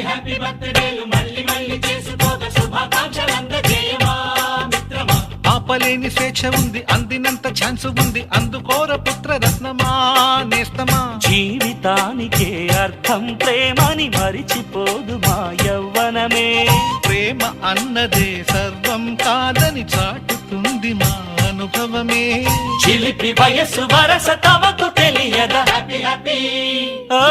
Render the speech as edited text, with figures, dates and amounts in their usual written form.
Happy బర్త్డేలు మళ్ళీ మళ్ళీ చేసుకోక శుభాకాంక్షలందజేయమా మిత్రమా. ఆపలేని స్వేచ్ఛ ఉంది, అందినంత ఛాన్స్ ఉంది, అందుకోర పుత్ర రత్నమా నేస్తమా. జీవితానికే అర్థం ప్రేమని మరిచిపోదు మా యవ్వనమే. ప్రేమ అన్నదే సర్వం కాదని చాటుతుంది మా అనుభవమే. చిలిపి వయస్సు వరస తమకు తెలియదా. హ్యాపీ హ్యాపీ ఓ